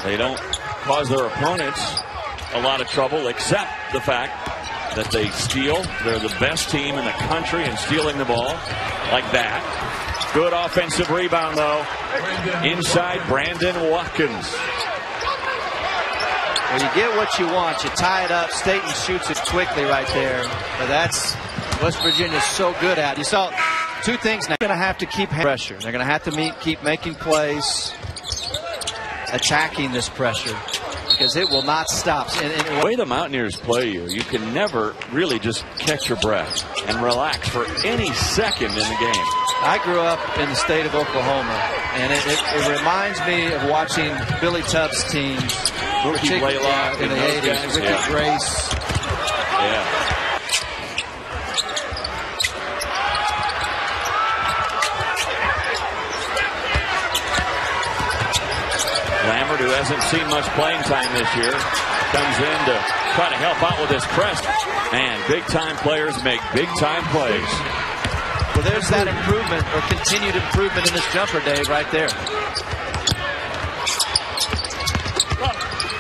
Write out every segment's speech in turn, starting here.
They don't cause their opponents a lot of trouble, except the fact that they steal. They're the best team in the country in stealing the ball like that. Good offensive rebound, though. Inside, Brandon Watkins. Well, you get what you want. You tie it up. Staten shoots it quickly right there. But that's West Virginia's so good at. You saw two things now. They're going to have to keep pressure. They're going to have to keep making plays, attacking this pressure, because it will not stop. The way the Mountaineers play you can never really just catch your breath and relax for any second in the game. I grew up in the state of Oklahoma, and it reminds me of watching Billy Tubbs' teams. Ricky Blaylock in the 80s. Ricky Grace. Yeah. Lambert, who hasn't seen much playing time this year, comes in to try to help out with his press. Man, big-time players make big-time plays. Well, there's that improvement or continued improvement in this jumper, Dave, right there.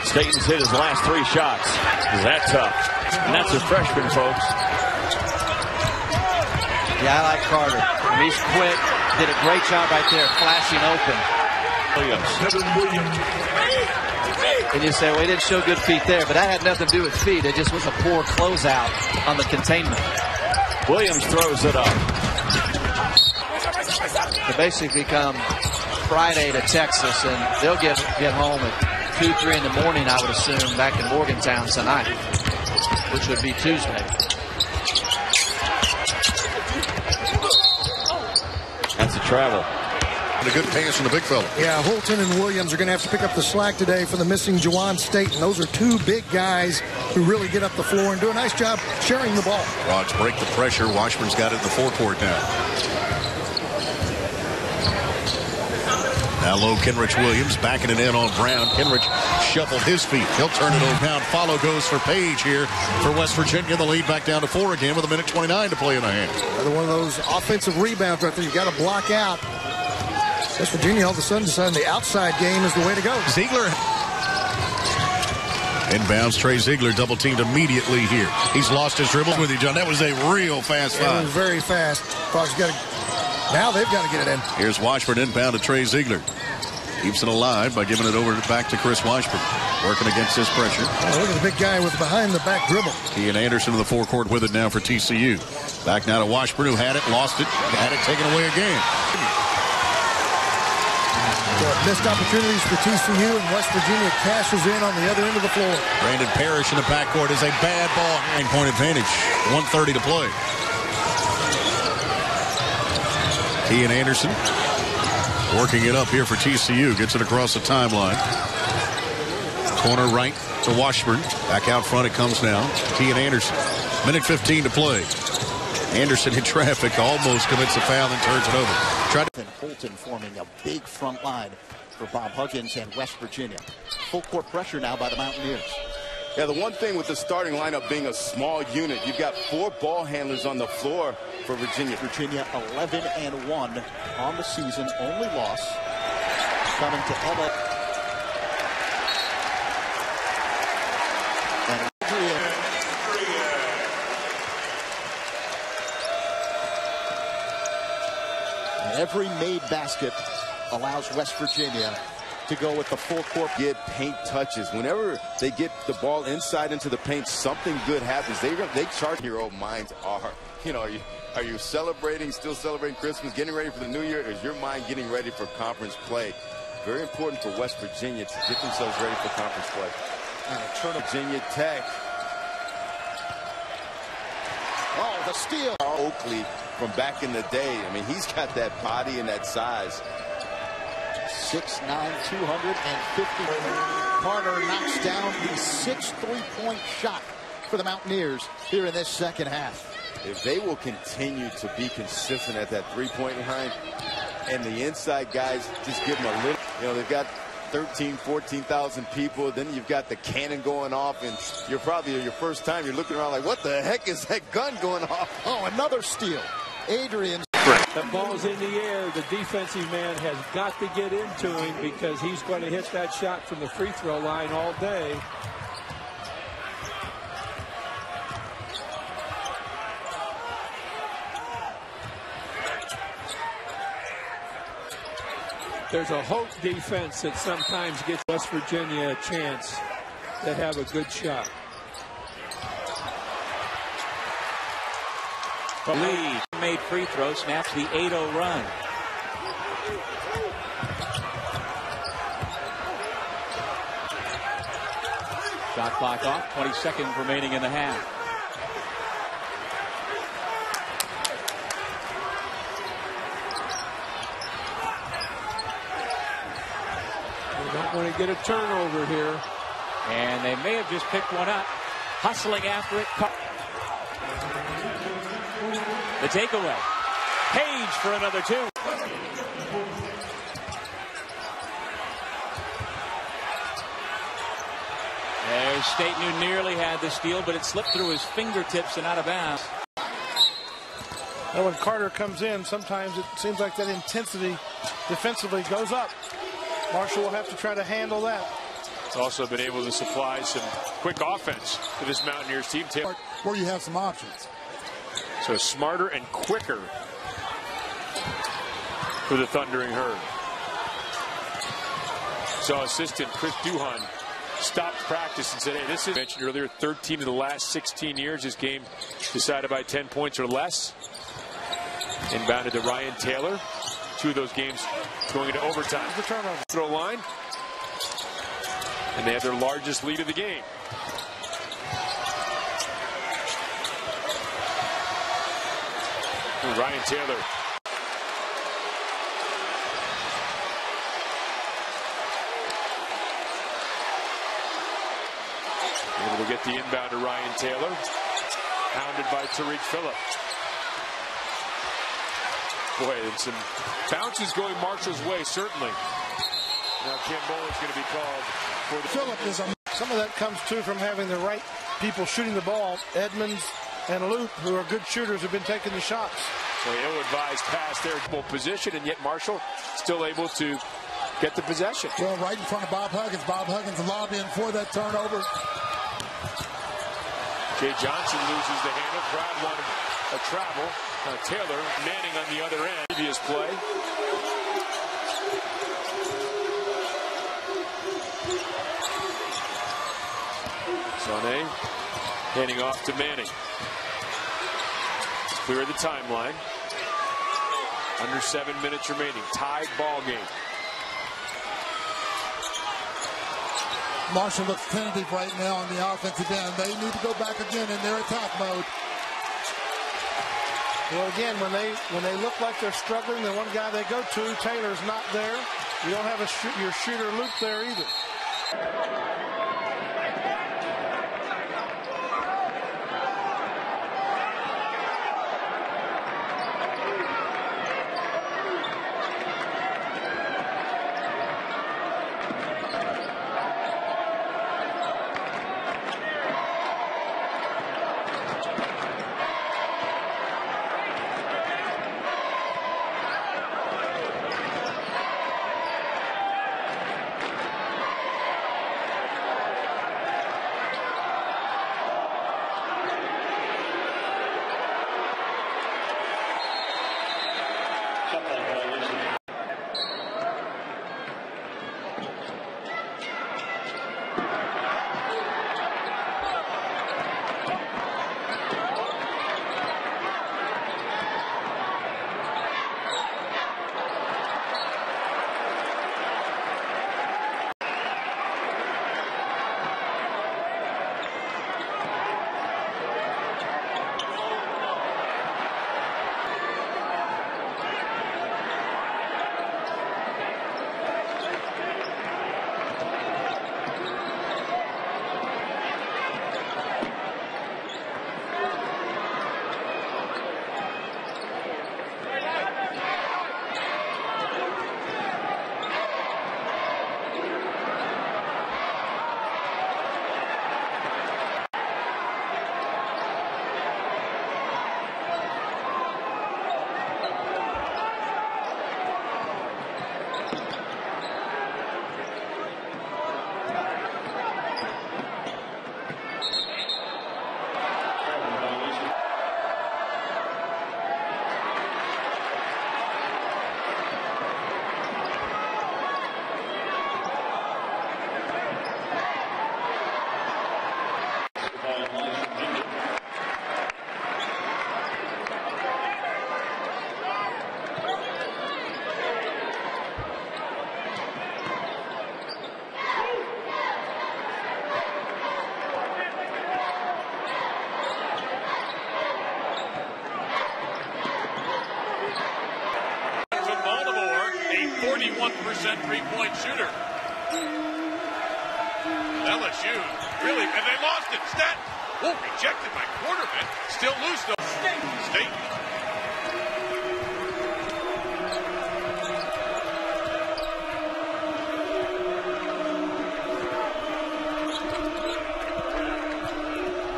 Staten's hit his last 3 shots. Is that tough? And that's a freshman, folks. Yeah, I like Carter. He's quick. Did a great job right there, flashing open. Williams. And you say, well, he didn't show good feet there, but that had nothing to do with feet. It just was a poor closeout on the containment. Williams throws it up. They basically come Friday to Texas, and they'll get home at 2, 3 in the morning, I would assume, back in Morgantown tonight, which would be Tuesday. That's a travel. A good pass from the big fella. Yeah, Holton and Williams are going to have to pick up the slack today for the missing Juwan Staten. Those are 2 big guys who really get up the floor and do a nice job sharing the ball. Rods break the pressure. Washburn's got it in the forecourt now. Now low Kenrich Williams backing it in on Brown. Kenrich shuffled his feet. He'll turn it over. Pound follow goes for Page here for West Virginia. The lead back down to 4 again with 1:29 to play in the hand. Another one of those offensive rebounds right there. You got to block out. West Virginia all of a sudden deciding the outside game is the way to go. Ziegler. Inbounds, Trey Ziegler double teamed immediately here. He's lost his dribble with you, John. That was a real fast five. It was very fast. Now they've got to get it in. Here's Washburn inbound to Trey Ziegler. Keeps it alive by giving it over back to Chris Washburn. Working against this pressure. Oh, look at the big guy with behind-the-back dribble. Ian Anderson in the forecourt with it now for TCU. Back now to Washburn, who had it, lost it, had it taken away again. Missed opportunities for TCU, and West Virginia cashes in on the other end of the floor. Brandon Parrish in the backcourt is a bad ball. 9-point advantage. 1:30 to play. Ian Anderson working it up here for TCU. Gets it across the timeline. Corner right to Washburn. Back out front it comes now. Ian Anderson. 1:15 to play. Anderson in traffic almost commits a foul and turns it over. Holton forming a big front line for Bob Huggins and West Virginia. Full court pressure now by the Mountaineers. Yeah, the one thing with the starting lineup being a small unit, you've got 4 ball handlers on the floor for Virginia. Virginia 11-1 on the season, only loss coming to LA. And every made basket allows West Virginia to go with the full court. Get paint touches. Whenever they get the ball inside into the paint, something good happens. They charge. Your old minds are, are you celebrating, still celebrating Christmas, getting ready for the new year? Or is your mind getting ready for conference play? Very important for West Virginia to get themselves ready for conference play. And a turn of Virginia Tech. Oh, the steal. Oakley from back in the day. I mean, he's got that body and that size. 6'9", 250. Carter knocks down the 6 3-point shot for the Mountaineers here in this second half. If they will continue to be consistent at that 3-point line, and the inside guys just give them a little, they've got 13, 14,000 people. Then you've got the cannon going off, and you're probably your first time. You're looking around like, what the heck is that gun going off? Oh, another steal. Adrian. great. That ball's in the air. The defensive man has got to get into him because he's going to hit that shot from the free throw line all day. There's a hope defense that sometimes gets West Virginia a chance to have a good shot. Lee made free throw, snaps the 8-0 run. Shot clock off, 20 seconds remaining in the half. They don't want to get a turnover here. And they may have just picked one up. Hustling after it. The takeaway. Page for another two. There's State who nearly had the steal, but it slipped through his fingertips and out of bounds. And when Carter comes in, sometimes it seems like that intensity defensively goes up. Marshall will have to try to handle that. It's also been able to supply some quick offense to this Mountaineers team. Where you have some options. So smarter and quicker for the Thundering Herd. So assistant Chris Duhan stopped practice and said, hey, this is mentioned earlier, 13 of the last 16 years this game decided by 10 points or less. Inbounded to Ryan Taylor. 2 of those games going into overtime. The turnover. Throw line. And they have their largest lead of the game. Ryan Taylor. Able to get the inbound to Ryan Taylor. Hounded by Tariq Phillip. Boy, and some bounces going Marshall's way, certainly. Now Cambola is going to be called for the Phillip is some of that comes too from having the right people shooting the ball. Edmonds and Loop, who are good shooters, have been taking the shots. So ill-advised pass there, position, and yet Marshall still able to get the possession. Well, right in front of Bob Huggins. Bob Huggins lobbying for that turnover. Jay Johnson loses the handle. Crowd wanted a travel. Taylor Manning on the other end. Previous play. Sané handing off to Manning. Clear the timeline. Under 7 minutes remaining. Tied ball game. Marshall looks tentative right now on the offensive end. They need to go back again in their attack mode. Well, again, when they look like they're struggling, the one guy they go to, Taylor's not there. You don't have your shooter Luke there either. three-point shooter. LSU really, and they lost it. Stat, rejected by Quarterman. Still loose though. State.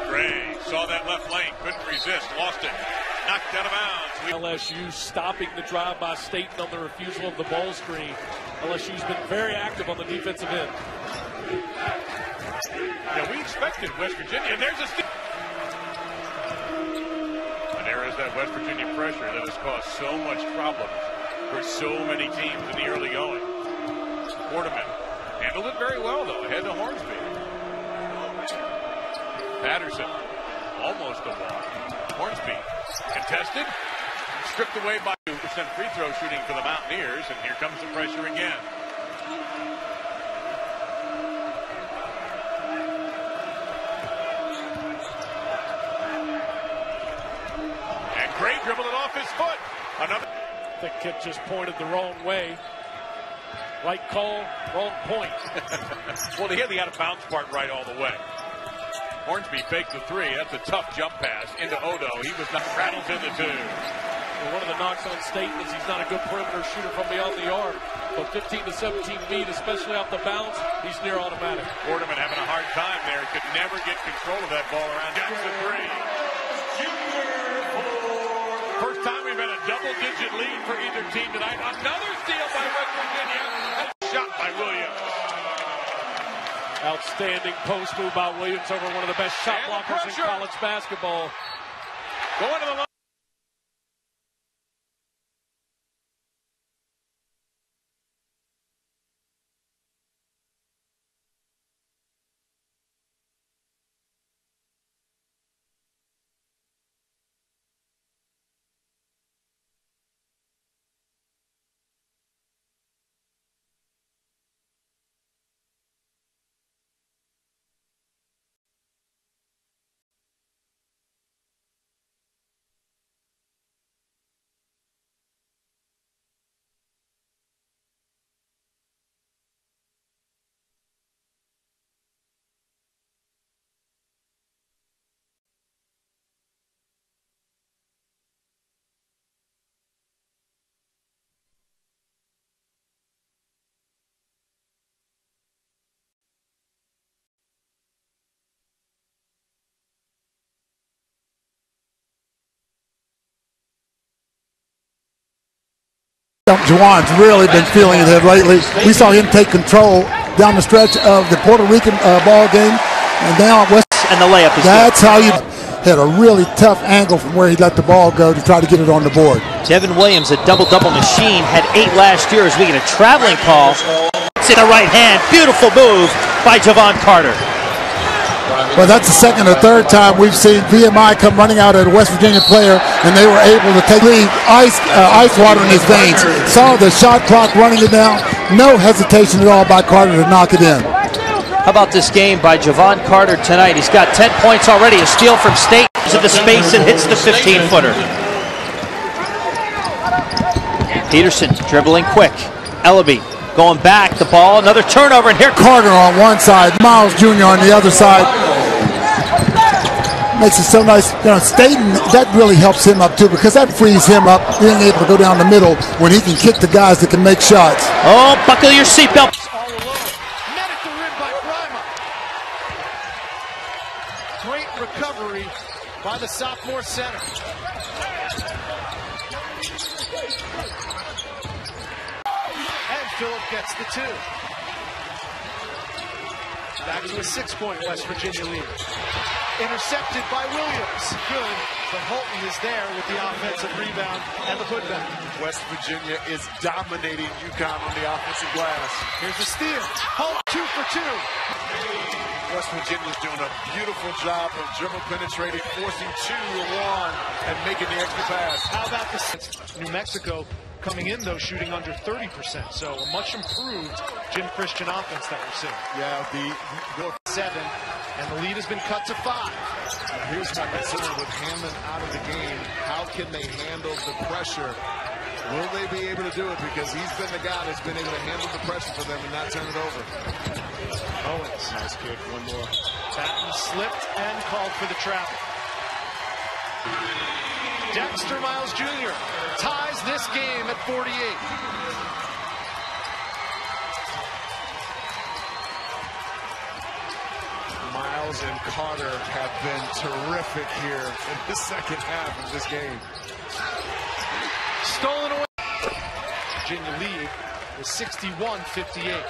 Gray saw that left lane, couldn't resist, lost it. Knocked out of bounds. LSU stopping the drive by State on the refusal of the ball screen. LSU's been very active on the defensive end. Yeah, we expected West Virginia, and there's a steal. And there is that West Virginia pressure that has caused so much problems for so many teams in the early going. Quarterman handled it very well, though, ahead to Hornsby. Patterson, almost a walk. Hornsby, contested, stripped away by 2% free throw shooting for the Mountaineers, and here comes the pressure again. And Gray dribbled it off his foot. Another. The kid just pointed the wrong way. Right call, wrong point. Well, he had the out-of-bounds part right all the way. Hornsby faked the three. That's a tough jump pass into Odo. He was not rattles in the two. Well, one of the knocks on State is he's not a good perimeter shooter from beyond the arc. But 15 to 17 feet, especially off the bounce, he's near automatic. Quarterman having a hard time there. Could never get control of that ball around. Gets the three. First time we've had a double-digit lead for either team tonight. Another steal by West Virginia. And a shot by Williams. Outstanding post move by Williams over one of the best shot blockers in college basketball. Going to the line. Juwan's really been feeling it lately. We saw him take control down the stretch of the Puerto Rican ball game, and now West. And the layup is That's good. How you had a really tough angle from where he let the ball go to try to get it on the board. Devin Williams, a double-double machine, had 8 last year as we get a traveling call. It's in the right hand. Beautiful move by Javon Carter. Well, that's the second or third time we've seen VMI come running out at a West Virginia player, and they were able to take ice water in his veins. Saw the shot clock running it down. No hesitation at all by Carter to knock it in. How about this game by Javon Carter tonight? He's got 10 points already. A steal from State into the space and hits the 15-footer. Peterson dribbling quick. Ellaby going back, the ball, another turnover, and here Carter on one side, Miles Jr. on the other side. Makes it so nice. You know, Staten, that really helps him up too, because that frees him up, being able to go down the middle when he can kick the guys that can make shots. Oh, buckle your seatbelt. All alone. Met at the rim by Grima. Great recovery by the sophomore center. Phillip gets the 2. Back to a 6-point West Virginia lead. Intercepted by Williams. Good, but Holton is there with the offensive rebound and the putback. West Virginia is dominating UConn on the offensive glass. Here's the steal. Holton 2 for 2. West Virginia's doing a beautiful job of dribble penetrating, forcing 2 to 1, and making the extra pass. How about the New Mexico? Coming in, though, shooting under 30%. So a much improved Jim Christian offense that we're seeing. Yeah, the 7, and the lead has been cut to 5. Here's my concern with Hammond out of the game. How can they handle the pressure Will they be able to do it? Because he's been the guy that's been able to handle the pressure for them and not turn it over. Owens, nice kick. One more. Patton slipped and called for the travel. Dexter Miles Jr. ties this game at 48. Miles and Carter have been terrific here in the second half of this game. Stolen away. Virginia lead is 61-58.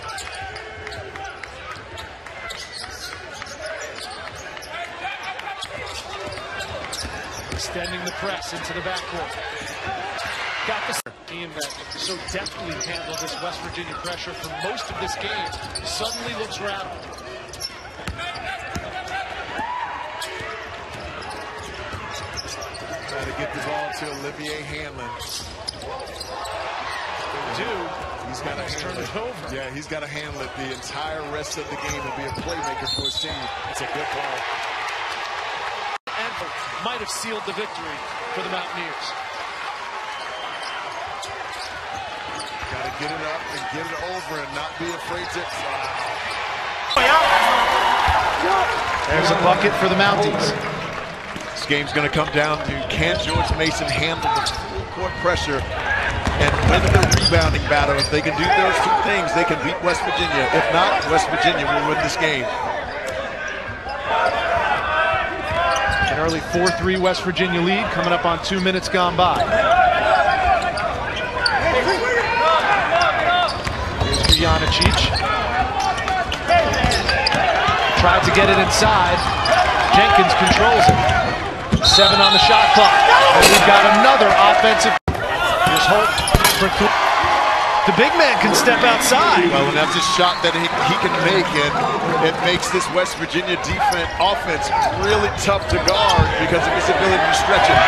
Extending the press into the backcourt. Got the team that so deftly handled this West Virginia pressure for most of this game. Suddenly looks rattled. Trying to get the ball to Olivier Hanlon. They do. He's got to turn it over. Yeah, he's got to handle it the entire rest of the game and be a playmaker for his team. It's a good ball. And might have sealed the victory for the Mountaineers. Got to get it up and get it over and not be afraid to. There's a bucket for the Mounties. This game's going to come down to can George Mason handle the full court pressure and win the rebounding battle. If they can do those two things, they can beat West Virginia. If not, West Virginia will win this game. An early 4-3 West Virginia lead coming up on 2 minutes gone by. Here's Gujanacic. Tried to get it inside. Jenkins controls it. 7 on the shot clock. And we've got another offensive. Here's Holt for 3. The big man can step outside. Well, and that's a shot that he can make, and it makes this West Virginia offense really tough to guard because of his ability to stretch it.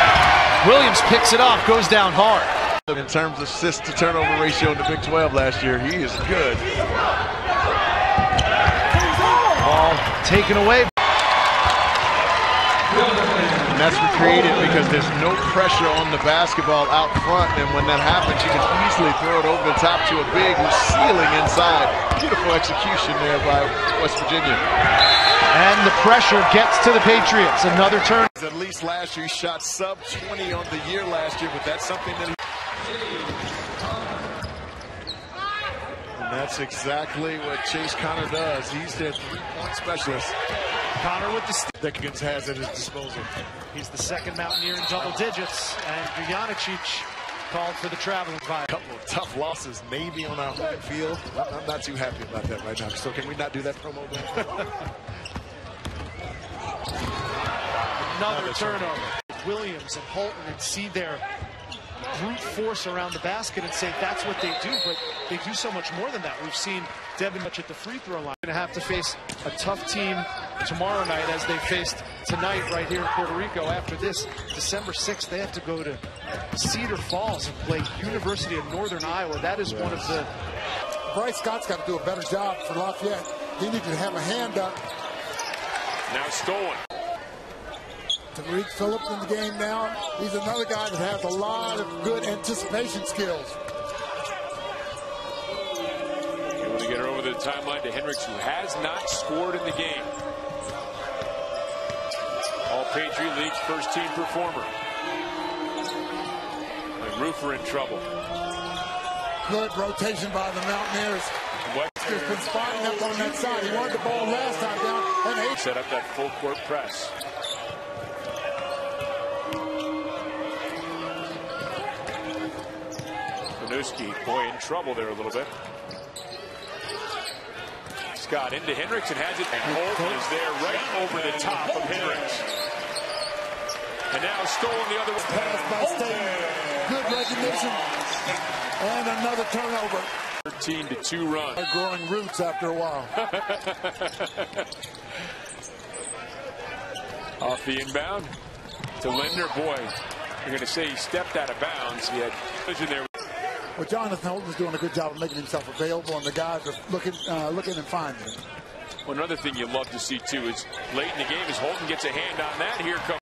Williams picks it off, goes down hard. In terms of assist to turnover ratio in the Big 12 last year, he is good. Ball taken away. And that's created because there's no pressure on the basketball out front, and when that happens, you can easily throw it over the top to a big who's sealing inside. Beautiful execution there by West Virginia. And the pressure gets to the Patriots. Another turn. At least last year, he shot sub 20 on the year last year, but that's something that and that's exactly what Chase Connor does. He's their three-point specialist. Connor with the steal. Dickens has at his disposal. He's the second Mountaineer in double digits, and Gujanacic called for the traveling fire. A couple of tough losses, Navy on our home field. I'm not too happy about that right now. So can we not do that promo then? Another turnover. Williams and Holton, and see their brute force around the basket and say that's what they do, but they do so much more than that. We've seen Devin much at the free throw line. Going to have to face a tough team tomorrow night as they faced tonight right here in Puerto Rico. After this, December 6th, they have to go to Cedar Falls and play University of Northern Iowa. That is one of the... Bryce Scott's got to do a better job for Lafayette. He needs to have a hand up. Now stolen. Tariq Phillips in the game now. He's another guy that has a lot of good anticipation skills. Able to get her over the timeline to Hendricks, who has not scored in the game. All Patriot League's first team performer. And Roofer in trouble. Good rotation by the Mountaineers. He's been spotting up on that side. He wanted the ball last time down. And set up that full court press. Boy, in trouble there a little bit. Scott into Hendricks and has it, and Holton is there right over the top of Hendricks. And now stolen the other way. Pass by State. Good recognition. And another turnover. 13-2 run. They're growing roots after a while. Off the inbound to Lindner. Boy, you're going to say he stepped out of bounds. He had vision there. Well, Jonathan Holton's doing a good job of making himself available, and the guys are looking and finding him. Well, another thing you love to see, too, is late in the game as Holton gets a hand on that. Here comes